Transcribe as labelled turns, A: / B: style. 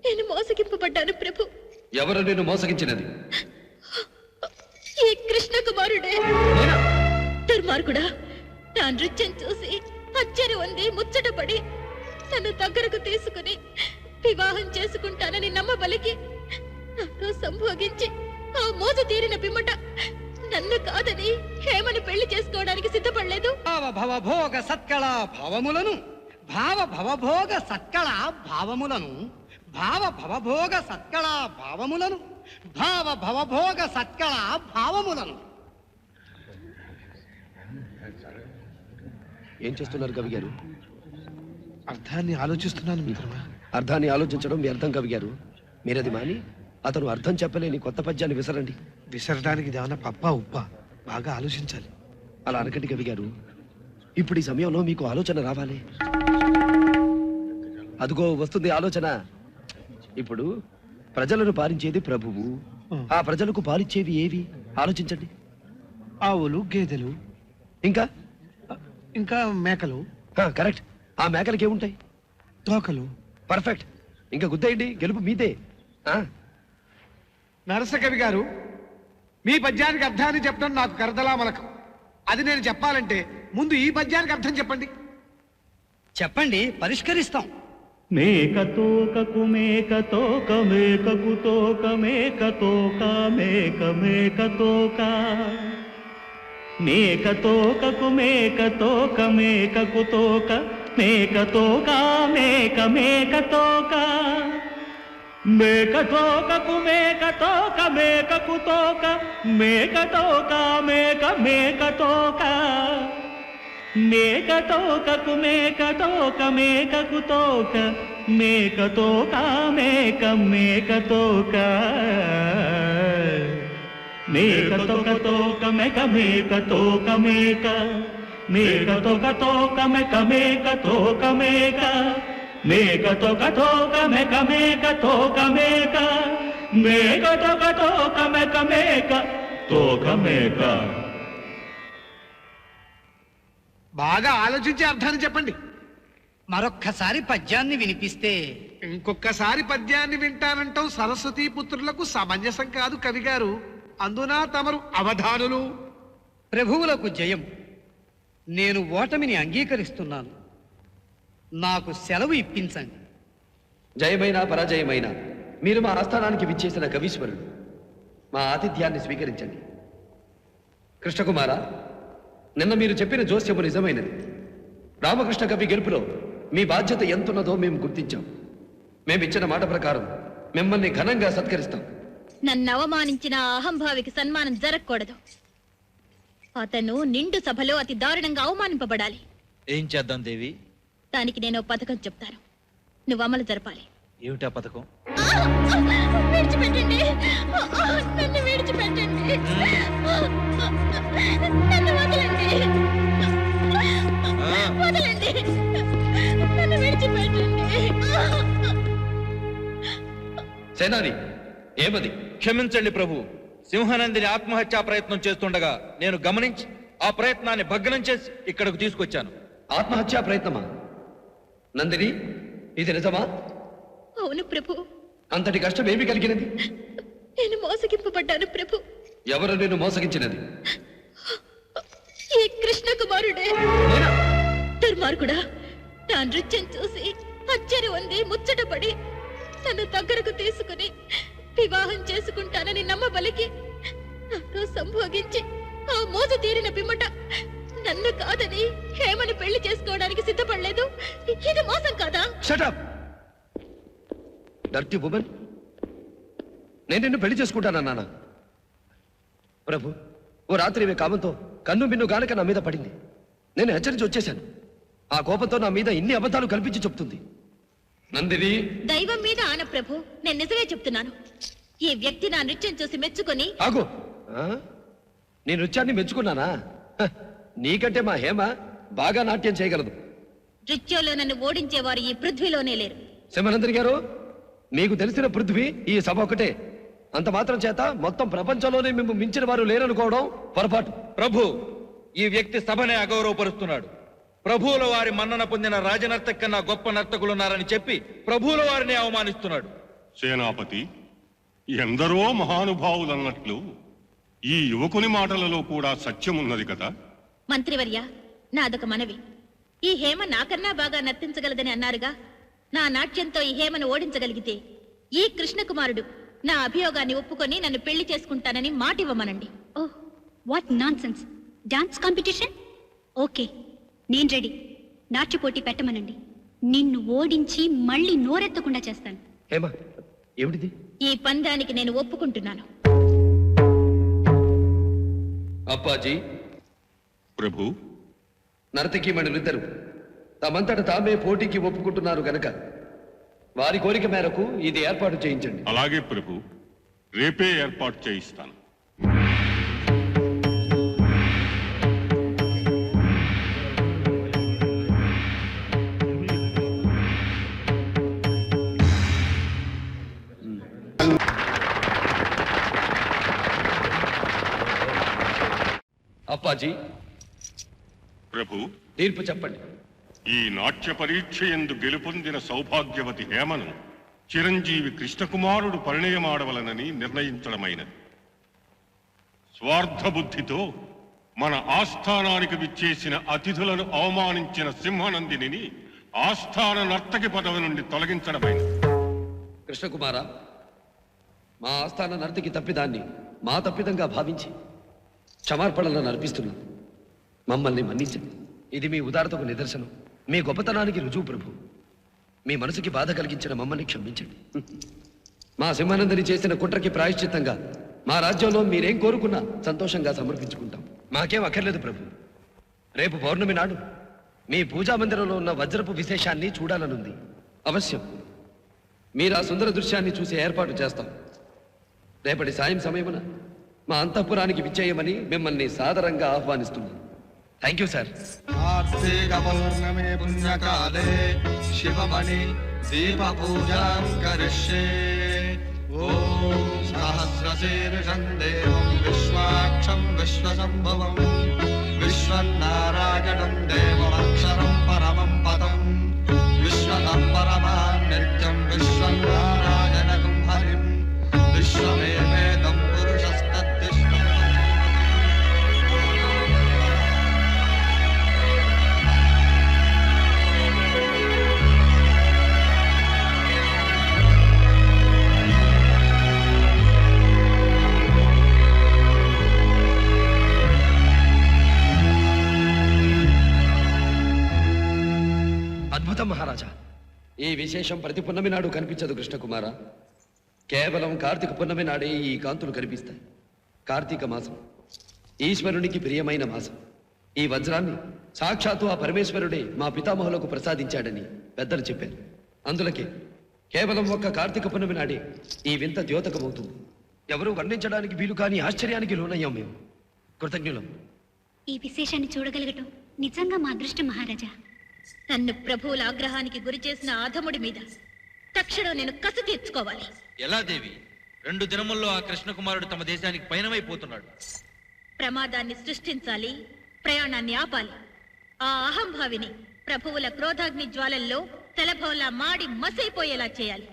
A: నేను మోసగింపబడ్డాను ప్రభు.
B: ఎవరు నేను మోసగించినది?
A: ఈ కృష్ణ కుమారుడే. దుర్మార్గుడా, నా నృత్యం చూసి ఆశ్చర్యం ఉంది, ముచ్చటపడి నన్ను దగ్గరకు తీసుకుని వివాహం చేసుకుంటానని నమ్మబలికి నాతో సంభోగించి ఆ మోజు తీరిన పిమ్మట నన్ను కాదని హేమని పెళ్లి చేసుకోవడానికి సిద్ధపడలేదు.
C: భవభోగ సత్కళ భావములను భవభోగ సత్కళ భావములను భవభోగ సత్కళ భావములను భవభోగ సత్కళ భావములను.
B: ఏం చేస్తున్నారు కవి గారు?
D: అర్థాన్ని ఆలోచిస్తున్నాను మిత్రమా.
B: అర్థాన్ని ఆలోచించడం మీ అర్థం కవి గారు. మీరది మాని అతను అర్థం చెప్పలేని కొత్త పద్యాన్ని విసరండి.
D: విసరడానికి ఇదేమన్నా పప్ప ఉప్ప? బాగా ఆలోచించాలి.
B: అలా అనకండి కవి గారు. ఇప్పుడు ఈ సమయంలో మీకు ఆలోచన రావాలి. అదిగో వస్తుంది ఆలోచన. ఇప్పుడు ప్రజలను పాలించేది ప్రభువు. ఆ ప్రజలకు పాలిచ్చేవి ఏవి ఆలోచించండి.
D: ఆవులు, గేదెలు,
B: ఇంకా
D: ఇంకా మేకలు.
B: కరెక్ట్. ఆ మేకలకి ఏముంటాయి?
D: తోకలు.
B: పర్ఫెక్ట్. ఇంకా గుద్దేయండి, గెలుపు మీదే.
D: నరసకవి గారు, మీ పద్యానికి అర్థాన్ని చెప్పడం నాకు కరదలా మలకం. అది నేను చెప్పాలంటే ముందు ఈ పద్యానికి అర్థం చెప్పండి.
C: చెప్పండి, పరిష్కరిస్తాం.
E: మేకతోకకు మేకతోక మేకకు తోక మేకతోక మేక మేకతోక మేకతోకకు మేకతోక మేకకు తోక మేకతోక మేక మేకతోక మేకతోకకు మేకతోక మేకకు తోక మేకతోక మేక మేకతోక మేకతోకకు మేకతోక మేకకు తోక మేకతోక మేక మేకతోక మేకతోక తోక మేక మేకతోక మేక మేకతోక తోక మేక మేకతోక మేక మేకతోక తోక మేక మేకతోక మేక మేకతోక తోక మేక మేక తోక మేక.
D: బాగా ఆలోచించి అర్థాన్ని చెప్పండి.
C: మరొక్కసారి పద్యాన్ని వినిపిస్తే.
D: ఇంకొకసారి పద్యాన్ని వింటానంటాం సరస్వతీ పుత్రులకు సమంజసం కాదు కవి గారు. అందున తమరు అవధానులు.
C: ప్రభువులకు జయం. నేను ఓటమిని అంగీకరిస్తున్నాను. నాకు సెలవు ఇప్పించండి.
B: జయమైనా పరాజయమైనా మీరు మా ఆస్థానానికి విచ్చేసిన కవీశ్వరుడు. మా ఆతిథ్యాన్ని స్వీకరించండి. కృష్ణకుమార, నిన్న మీరు చెప్పిన జోస్యము నిజమైనది. రామకృష్ణ కవి గెలుపులో మీ బాధ్యత ఎంతున్నదో మేము గుర్తించాం. మేమిచ్చిన మాట ప్రకారం మిమ్మల్ని ఘనంగా సత్కరిస్తాం.
A: నన్ను అవమానించిన అహంభావికి సన్మానం జరగకూడదు. అతను నిండు సభలో అతి దారుణంగా అవమానింపబడాలి.
F: ఏం చేద్దాం దేవి?
A: దానికి నేను పథకం చెప్తాను, నువ్వు అమలు జరపాలి.
F: ఏమిటా పథకం?
A: విడిచిపెట్టండి, నన్ను విడిచిపెట్టండి, నన్ను వదలండి, వదలండి, నన్ను విడిచిపెట్టండి.
B: సేనాని, ఏమది?
F: క్షమించండి ప్రభు. సింహనందిని ఆత్మహత్యా ప్రయత్నం చేస్తుండగా నేను గమనించి ఆ ప్రయత్నాన్ని భగ్నం చేసి ఇక్కడకు తీసుకొచ్చాను.
B: ఆత్మహత్యా ప్రయత్నమా? నందిని, ఇది నిజమా?
A: అవును ప్రభు.
B: అంతటి కష్టం ఏమి కలిగినది?
A: నేను మోసగింపబడ్డాను ప్రభు.
B: ఎవరు నేను మోసగించినది?
A: ఈ కృష్ణ కుమారుడే. దుర్మార్గుడా, నా నృత్యం చూసి ఆశ్చర్యం ఉంది, ముచ్చటపడి నన్ను దగ్గరకు తీసుకుని వివాహం చేసుకుంటానని నమ్మబలికి నాతో సంభోగించి ఆ మోజు తీరిన పిమ్మట నన్ను కాదని హేమని పెళ్లి చేసుకోవడానికి సిద్ధపడలేదు. ఇది మోసం కాదా?
B: Shut up dirty woman. నేను నిన్ను పెళ్లి చేసుకుంటానన్నానా? ప్రభు, ఓ రాత్రి ఇవే కామంతో కన్ను మిన్ను గానక నా మీద పడింది. నేను హెచ్చరించి వచ్చేశాను. ఆ కోపంతో నా మీద ఇన్ని అబద్ధాలు కల్పించి చెప్తుంది. నందిని,
A: దైవం మీద ఆన ప్రభు, నేను నిజమే చెప్తున్నాను. ఈ వ్యక్తి నా నృత్యం చూసి మెచ్చుకొని.
B: ఆగు. నీ నృత్యాన్ని మెచ్చుకున్నానా? నీకంటే మా హేమ బాగా నాట్యం చేయగలదు.
A: నృత్యంలో నన్ను ఓడించేవారు ఈ పృథ్వీలోనే లేరు.
B: సింహనందిని గారు, మీకు తెలిసిన పృథ్వీ ఈ సభ ఒకటే. అంత మాత్రం చేత మొత్తం ప్రపంచంలోనే మేము మించిన వారు లేరనుకోవడం పొరపాటు.
F: ప్రభు, ఈ వ్యక్తి సభనే అగౌరవపరుస్తున్నాడు. ప్రభువుల వారి మన్నన పొందిన రాజనర్తక కన్నా గొప్ప నర్తకులున్నారని చెప్పి ప్రభువుల వారిని అవమానిస్తున్నాడు.
G: సేనాపతి, ఎందరో మహానుభావులన్నట్లు ఈ యువకుని మాటలలో కూడా సత్యమున్నది కదా?
A: మంత్రివర్య, నాదొక మనవి. ఈ హేమ నాకన్నా బాగా నర్తించగలదని అన్నారుగా. నా నాట్యంతో ఈ హేమను ఓడించగలిగితే ఈ కృష్ణకుమారుడు నా అభియోగాన్ని ఒప్పుకొని నన్ను పెళ్లి చేసుకుంటానని మాటివ్వమనండి.
H: Oh, what nonsense! Dance competition? Okay, నేను రెడీ. నాట్య పోటీ పెట్టమనండి. నిన్ను ఓడించి మళ్ళీ నోరెత్తకుండా చేస్తాను.
B: హేమ, ఏమిటిది?
A: ఈ పందానికి నేను ఒప్పుకుంటున్నాను.
B: అప్పాజీ,
G: ప్రభు,
B: నర్తకి మణులిద్దరు తమంతట తామే పోటీకి ఒప్పుకుంటున్నారు గనక వారి కోరిక మేరకు ఇది ఏర్పాటు చేయించండి.
G: అలాగే ప్రభు, రేపే ఏర్పాటు చేయిస్తాను.
B: అప్పాజీ,
G: ప్రభు,
B: తీర్పు చెప్పండి.
G: ఈ నాట్య పరీక్ష యందు గెలుపొందిన సౌభాగ్యవతి హేమను చిరంజీవి కృష్ణకుమారుడు పరిణయమాడవలనని నిర్ణయించడమైనది. స్వార్థ బుద్ధితో మన ఆస్థానానికి విచ్చేసిన అతిథులను అవమానించిన సింహనందిని ఆస్థాన నర్తకి పదవి నుండి తొలగించడమైనది.
B: కృష్ణకుమార, మా ఆస్థాన నర్తకి తప్పిదాన్ని మా తప్పిదంగా భావించి క్షమార్పణలను నర్పిస్తున్నాను. మమ్మల్ని మన్నించండి. ఇది మీ ఉదారతకు నిదర్శనం, మీ గొప్పతనానికి రుజువు ప్రభు. మీ మనసుకి బాధ కలిగించిన మమ్మల్ని క్షమించండి. మా సింహానందని చేసిన కుట్రకి ప్రాయశ్చిత్తంగా మా రాజ్యంలో మీరేం కోరుకున్నా సంతోషంగా సమర్పించుకుంటాం. మాకేం అక్కర్లేదు ప్రభు. రేపు పౌర్ణమి నాడు మీ పూజా మందిరంలో ఉన్న వజ్రపు విశేషాన్ని చూడాలనుంది. అవశ్యం మీరు ఆ సుందర దృశ్యాన్ని చూసి ఏర్పాటు చేస్తాం. రేపటి సాయం సమయమున మా అంతఃపురానికి విచ్చేయమని మిమ్మల్ని సాదరంగా ఆహ్వానిస్తున్నాను. Thank you sir.
I: కార్తీక పౌర్ణమి పుణ్యకాలే శివమణి దీప పూజాం కరిష్యే. ఓం సహస్రశీర్షం దేవం విశ్వాక్షం విశ్వసంభవం విశ్వన్నారాయణం దేవమక్షరం పరమం పదం విశ్వతం పరమాన్ నిత్యం విశ్వన్నారాయణకం హరిం విశ్వమేవేదం పురుషస్తద్విశ్వం.
B: అద్భుతం మహారాజా. ఈ విశేషం ప్రతి పున్నమి నాడు కనిపించదు కృష్ణకుమార. కేవలం కార్తీక పున్నమి నాడే ఈ కాంతులు కనిపిస్తాయి. కార్తీక మాసం ఈశ్వరునికి ప్రియమైన మాసం. ఈ వజ్రాన్ని సాక్షాత్తు ఆ పరమేశ్వరుడే మా పితామహులకు ప్రసాదించాడని పెద్దలు చెప్పారు. అందులకే కేవలం ఒక్క కార్తీక పున్నమి నాడే ఈ వింత ద్యోతకమవుతుంది. ఎవరూ వర్ణించడానికి వీలు కాని ఆశ్చర్యానికి లోనయ్యాం మేము. కృతజ్ఞులం.
H: ఈ విశేషాన్ని చూడగలగటం నిజంగా మా అదృష్టం మహారాజా.
A: నన్ను ప్రభువుల ఆగ్రహానికి గురి చేసిన ఆధముడి మీద తక్షణం నేను కసి తీర్చుకోవాలి.
F: ఎలా దేవి? 2 దినముల్లో ఆ కృష్ణకుమారుడు తమ దేశానికి పయనమైపోతున్నాడు.
A: ప్రమాదాన్ని సృష్టించాలి, ప్రయాణాన్ని ఆపాలి. ఆ అహంభావిని ప్రభువుల క్రోధాగ్ని జ్వాలల్లో తెలభోలా మాడి మసైపోయేలా చేయాలి.